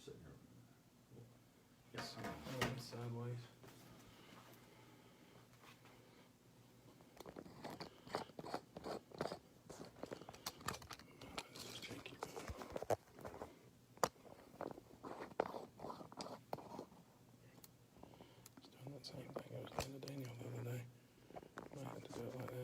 sitting here. Yes. Sideways. It's doing that same thing I was doing to Daniel the other day. Might have to do it like that.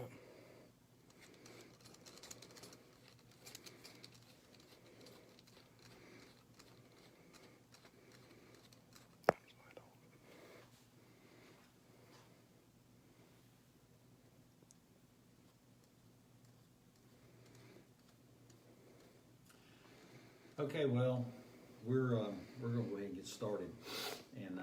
Okay, well, we're gonna go ahead and get started, and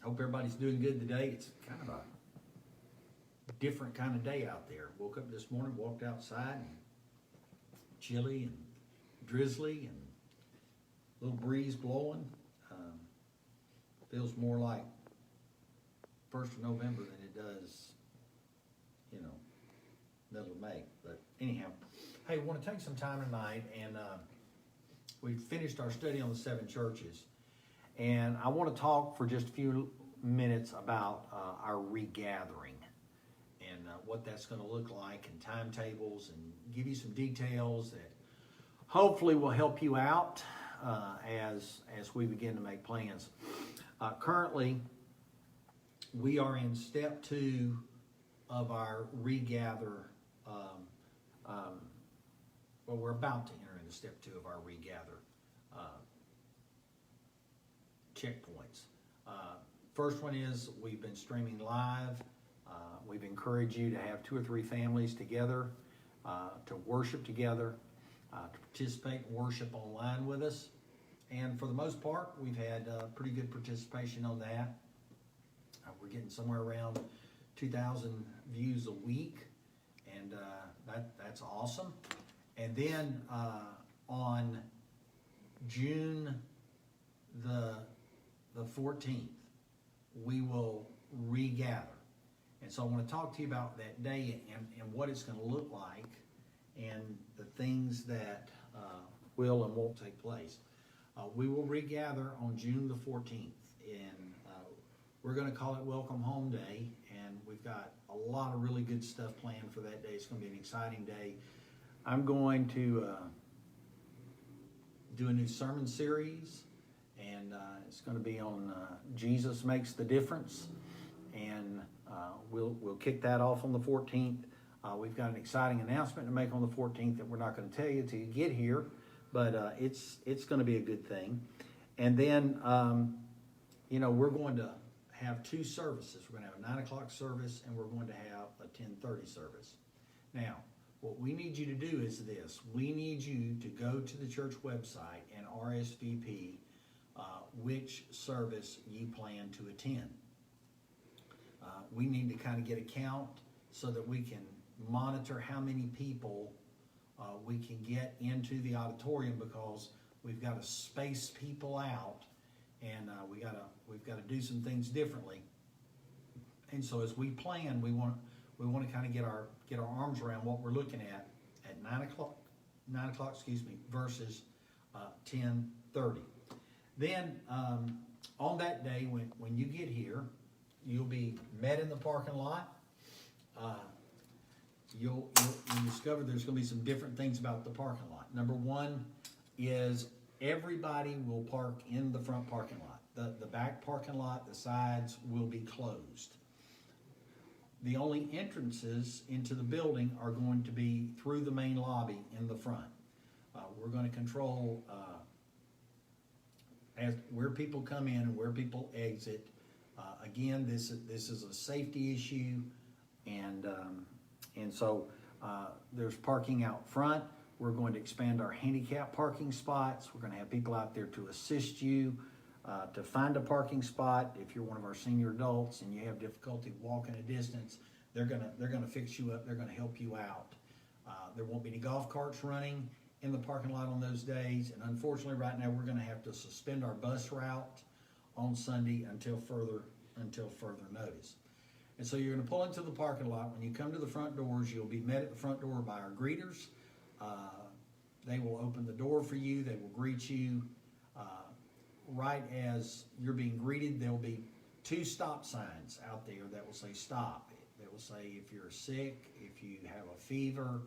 hope everybody's doing good today. It's kind of a different kind of day out there. Woke up this morning, walked outside, and chilly and drizzly, and a little breeze blowing. Feels more like 1st of November than it does, middle of May. But anyhow, hey, want to take some time tonight, and we finished our study on the 7 churches, and I want to talk for just a few minutes about our regathering and what that's going to look like, and timetables, and give you some details that hopefully will help you out as we begin to make plans. Currently, we are in step 2 of our regather. Well, we're about to enter into step 2 of our regather checkpoints. First one is we've been streaming live. We've encouraged you to have 2 or 3 families together to worship together, to participate in worship online with us. And for the most part, we've had pretty good participation on that. We're getting somewhere around 2,000 views a week, and that's awesome. And then on June the 14th, we will regather. And so I want to talk to you about that day and what it's going to look like, and the things that will and won't take place. We will regather on June the 14th, and we're going to call it Welcome Home Day, and we've got a lot of really good stuff planned for that day. It's going to be an exciting day. I'm going to do a new sermon series, and it's going to be on Jesus Makes the Difference, and we'll kick that off on the 14th. We've got an exciting announcement to make on the 14th that we're not going to tell you until you get here, but it's going to be a good thing. And then, we're going to have 2 services. We're going to have a 9 o'clock service, and we're going to have a 10:30 service. Now, what we need you to do is this. We need you to go to the church website and RSVP which service you plan to attend. We need to kind of get a count so that we can monitor how many people we can get into the auditorium, because we've got to space people out, and we've got to do some things differently. And so as we plan, we want to kind of get our arms around what we're looking at 9 o'clock, versus 10:30. Then on that day, when you get here, you'll be met in the parking lot. You'll discover there's going to be some different things about the parking lot. Number 1 is everybody will park in the front parking lot. The back parking lot, the sides will be closed. The only entrances into the building are going to be through the main lobby in the front. We're going to control as where people come in and where people exit. Again, this is a safety issue, and so there's parking out front. We're going to expand our handicap parking spots. We're going to have people out there to assist you to find a parking spot. If you're one of our senior adults and you have difficulty walking a distance, they're gonna fix you up. They're gonna help you out. There won't be any golf carts running in the parking lot on those days, and unfortunately, right now we're gonna have to suspend our bus route on Sunday until further notice. And so you're gonna pull into the parking lot. When you come to the front doors, you'll be met at the front door by our greeters. They will open the door for you. They will greet you. right as you're being greeted, there'll be 2 stop signs out there that will say stop. That will say if you're sick, if you have a fever,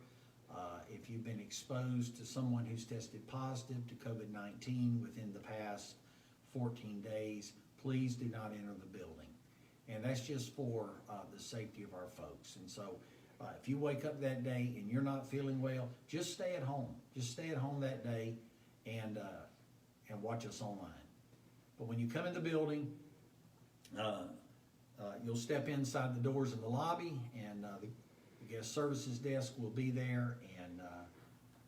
if you've been exposed to someone who's tested positive to COVID-19 within the past 14 days, please do not enter the building. And that's just for the safety of our folks. And so if you wake up that day and you're not feeling well, just stay at home. Just stay at home that day and watch us online. But when you come in the building, you'll step inside the doors in the lobby, and the guest services desk will be there, and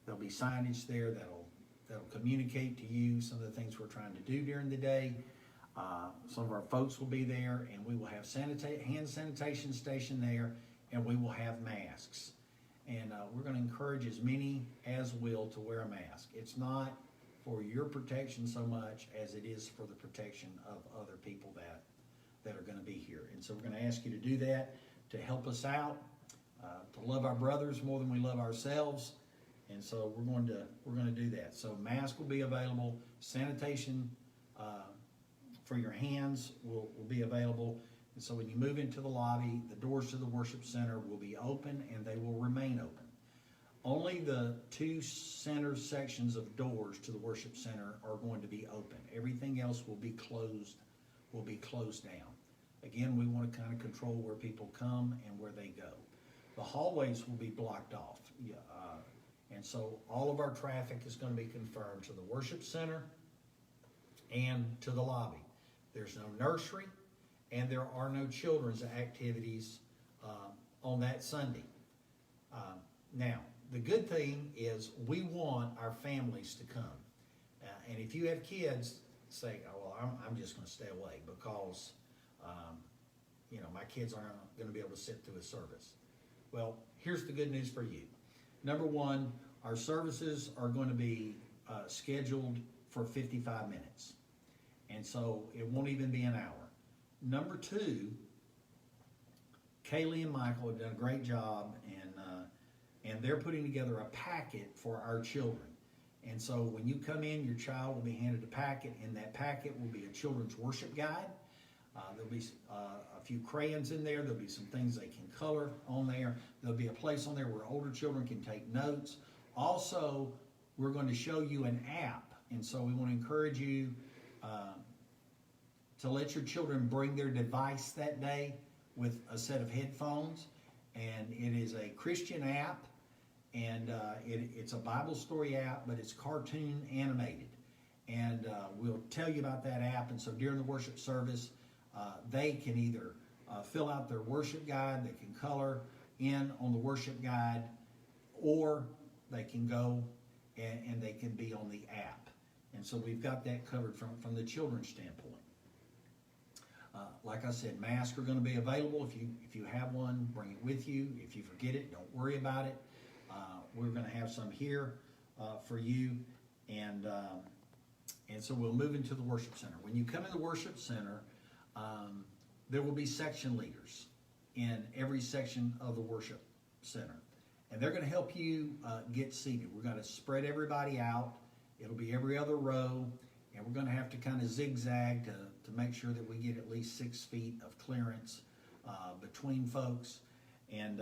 there'll be signage there that'll communicate to you some of the things we're trying to do during the day. Some of our folks will be there, and we will have hand sanitation station there, and we will have masks. And we're going to encourage as many as will to wear a mask. It's not for your protection so much as it is for the protection of other people that are going to be here. And so we're going to ask you to do that, to help us out, to love our brothers more than we love ourselves. And so we're going to do that. So masks will be available. Sanitation for your hands will be available. And so when you move into the lobby, the doors to the worship center will be open, and they will remain open. Only the 2 center sections of doors to the worship center are going to be open. Everything else will be closed down. Again, we want to kind of control where people come and where they go. The hallways will be blocked off. And so all of our traffic is going to be confirmed to the worship center and to the lobby. There's no nursery, and there are no children's activities on that Sunday. Now, the good thing is we want our families to come. And if you have kids, say, oh, well, I'm just going to stay away because, my kids aren't going to be able to sit through a service. Well, here's the good news for you. Number one, our services are going to be scheduled for 55 minutes. And so it won't even be an hour. Number two, Kaylee and Michael have done a great job, and they're putting together a packet for our children. And so when you come in, your child will be handed a packet. In that packet will be a children's worship guide. There'll be a few crayons in there. There'll be some things they can color on there. There'll be a place on there where older children can take notes. Also, we're going to show you an app. And so we want to encourage you to let your children bring their device that day with a set of headphones. And it is a Christian app, and it's a Bible story app, but it's cartoon animated. And we'll tell you about that app. And so during the worship service, they can either fill out their worship guide, they can color in on the worship guide, or they can go and they can be on the app. And so we've got that covered from the children's standpoint. Like I said, masks are going to be available. If you have one, bring it with you. If you forget it, don't worry about it. We're going to have some here for you. And so we'll move into the worship center. When you come in the worship center, there will be section leaders in every section of the worship center. And they're going to help you get seated. We're going to spread everybody out. It'll be every other row. And we're going to have to kind of zigzag to make sure that we get at least 6 feet of clearance between folks. And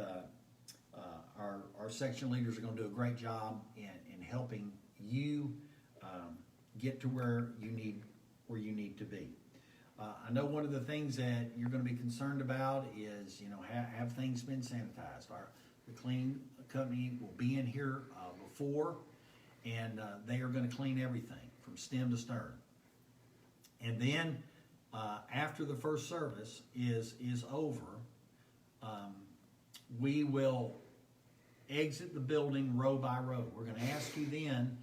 our section leaders are going to do a great job in helping you get to where you need to be. I know one of the things that you're going to be concerned about is, have things been sanitized? The cleaning company will be in here before, and they are going to clean everything from stem to stern. And then after the first service is over, we will exit the building row by row. We're going to ask you then,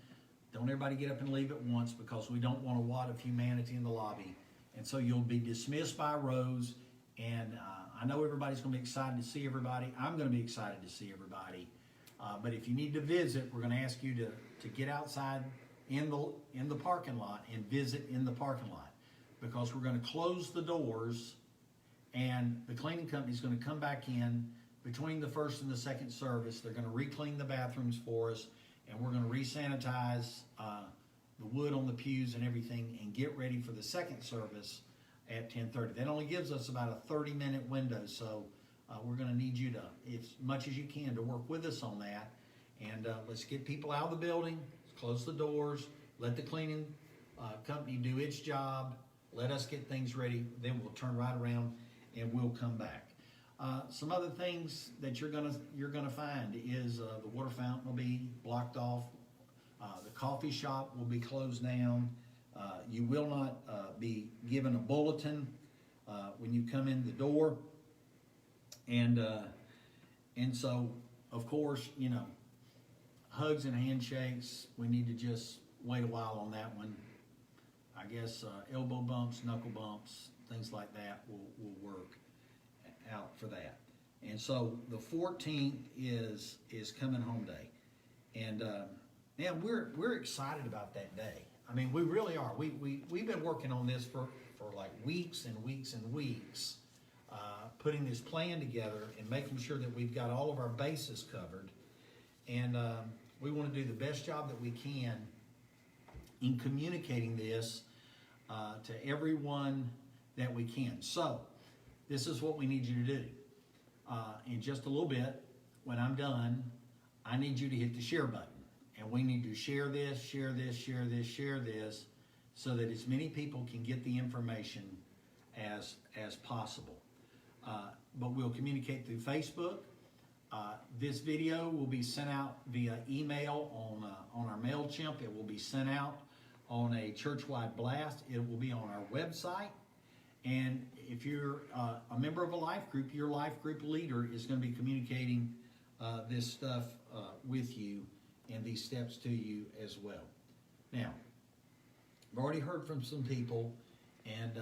don't everybody get up and leave at once, because we don't want a wad of humanity in the lobby. And so you'll be dismissed by rows. And I know everybody's going to be excited to see everybody. I'm going to be excited to see everybody. But if you need to visit, we're going to ask you to get outside in the parking lot and visit in the parking lot, because we're going to close the doors, and the cleaning company is going to come back in between the first and the second service. They're going to re-clean the bathrooms for us, and we're going to re-sanitize wood on the pews and everything, and get ready for the second service at 10:30. That only gives us about a 30-minute window, so we're going to need you to, as much as you can, to work with us on that. And let's get people out of the building, close the doors, let the cleaning company do its job, let us get things ready, then we'll turn right around and we'll come back. Some other things that you're gonna find is the water fountain will be blocked off, the coffee shop will be closed down. You will not be given a bulletin when you come in the door, and so of course, you know, hugs and handshakes, we need to just wait a while on that one. I guess elbow bumps, knuckle bumps, things like that will work out for that. And so the 14th is coming home day, and man, we're excited about that day. I mean, we really are. We've been working on this for like weeks and weeks and weeks, putting this plan together and making sure that we've got all of our bases covered. And we want to do the best job that we can in communicating this to everyone that we can. So this is what we need you to do. In just a little bit, when I'm done, I need you to hit the share button. And we need to share this, share this, share this, share this, so that as many people can get the information as possible. But we'll communicate through Facebook. This video will be sent out via email on our MailChimp. It will be sent out on a church-wide blast. It will be on our website. And if you're a member of a life group, your life group leader is going to be communicating this stuff with you and these steps to you as well. Now, I've already heard from some people, and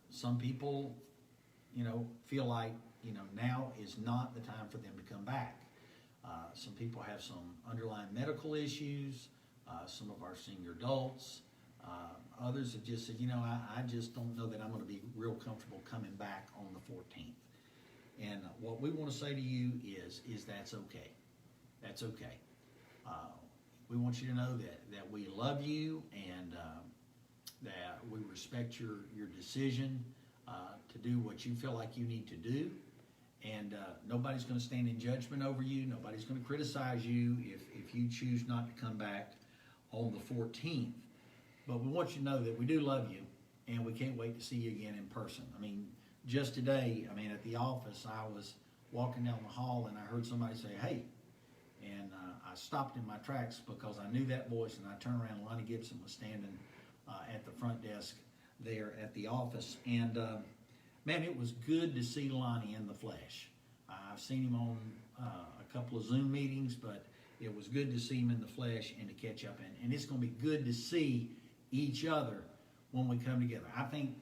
some people, you know, feel like, you know, now is not the time for them to come back. Some people have some underlying medical issues, some of our senior adults. Others have just said, you know, I just don't know that I'm going to be real comfortable coming back on the 14th. And what we want to say to you is that's okay. That's okay. We want you to know that we love you, and that we respect your decision to do what you feel like you need to do. And nobody's going to stand in judgment over you. Nobody's going to criticize you if you choose not to come back on the 14th. But we want you to know that we do love you, and we can't wait to see you again in person. I mean, just today, I mean, at the office, I was walking down the hall, and I heard somebody say, "Hey," and I stopped in my tracks because I knew that voice, and I turned around, and Lonnie Gibson was standing at the front desk there at the office. And man, it was good to see Lonnie in the flesh. I've seen him on a couple of Zoom meetings, but it was good to see him in the flesh and to catch up. And it's going to be good to see each other when we come together. I think,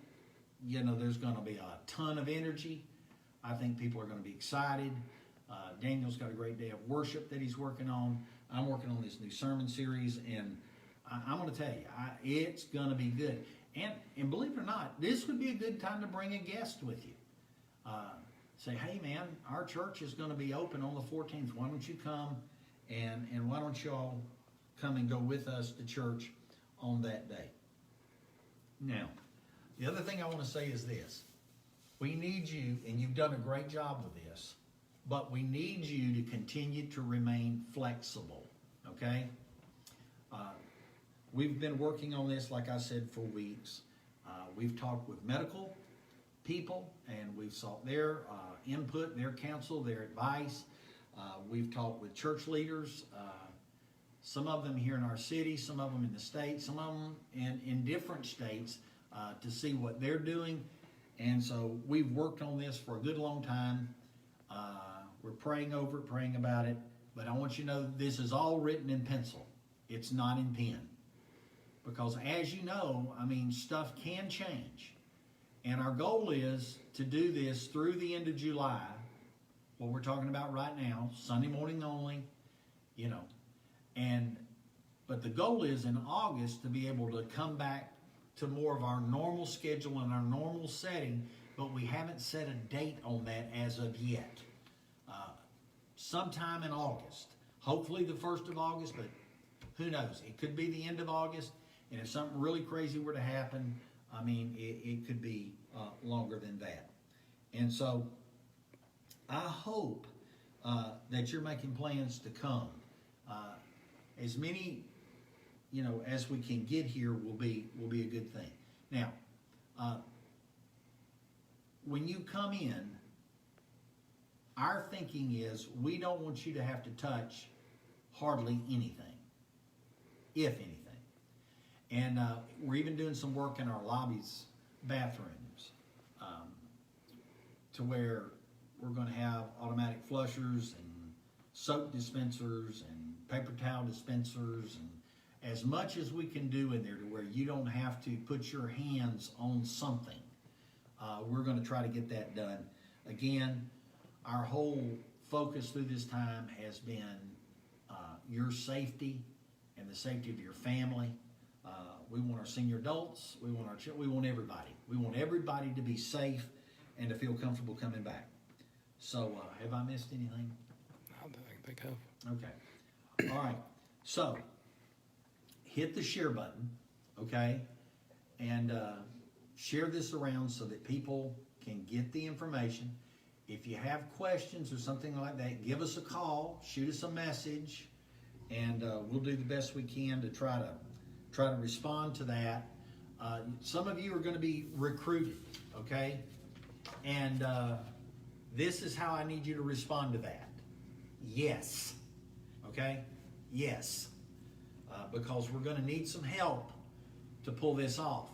you know, there's going to be a ton of energy. I think people are going to be excited. Daniel's got a great day of worship that he's working on. I'm working on this new sermon series, and I'm going to tell you, it's going to be good. And believe it or not, this would be a good time to bring a guest with you. Say, hey man, our church is going to be open on the 14th. Why don't you come, and why don't you all come and go with us to church on that day? Now, the other thing I want to say is this. We need you, and you've done a great job with this, but we need you to continue to remain flexible, okay? We've been working on this, like I said, for weeks. We've talked with medical people, and we've sought their input, their counsel, their advice. We've talked with church leaders, some of them here in our city, some of them in the States, some of them in different states, to see what they're doing. And so we've worked on this for a good long time. We're praying over it, praying about it. But I want you to know this is all written in pencil. It's not in pen. Because as you know, I mean, stuff can change. And our goal is to do this through the end of July, what we're talking about right now, Sunday morning only, you know. But the goal is in August to be able to come back to more of our normal schedule and our normal setting, but we haven't set a date on that as of yet. Sometime in August, hopefully the 1st of August, but who knows? It could be the end of August. And if something really crazy were to happen, I mean, it could be longer than that. And so I hope that you're making plans to come. As many, as we can get here will be a good thing. Now, when you come in, our thinking is we don't want you to have to touch hardly anything, if anything. And we're even doing some work in our lobbies, bathrooms, to where we're going to have automatic flushers and soap dispensers and paper towel dispensers, and as much as we can do in there to where you don't have to put your hands on something. We're going to try to get that done. Again, our whole focus through this time has been your safety and the safety of your family. We want our senior adults. We want our children. We want everybody. We want everybody to be safe and to feel comfortable coming back. So, have I missed anything? I don't think they have. Okay. All right. So, hit the share button, okay? And share this around so that people can get the information. If you have questions or something like that, give us a call, shoot us a message, and we'll do the best we can to try to respond to that. Some of you are going to be recruited, okay? And this is how I need you to respond to that. Yes. Okay? Yes. Because we're going to need some help to pull this off.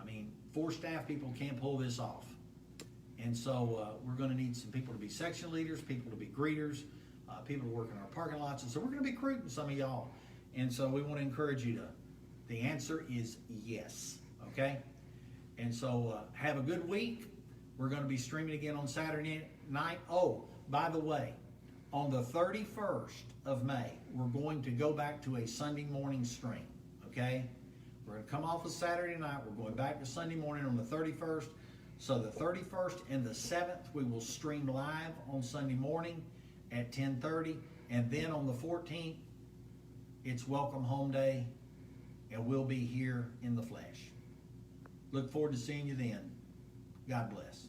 I mean, 4 staff people can't pull this off. And so we're going to need some people to be section leaders, people to be greeters, people to work in our parking lots. And so we're going to be recruiting some of y'all. And so we want to encourage you to, the answer is yes. Okay? And so have a good week. We're going to be streaming again on Saturday night. Oh, by the way, on the 31st of May, we're going to go back to a Sunday morning stream. Okay? We're going to come off of Saturday night. We're going back to Sunday morning on the 31st. So the 31st and the 7th, we will stream live on Sunday morning at 10:30. And then on the 14th, it's Welcome Home Day, and we'll be here in the flesh. Look forward to seeing you then. God bless.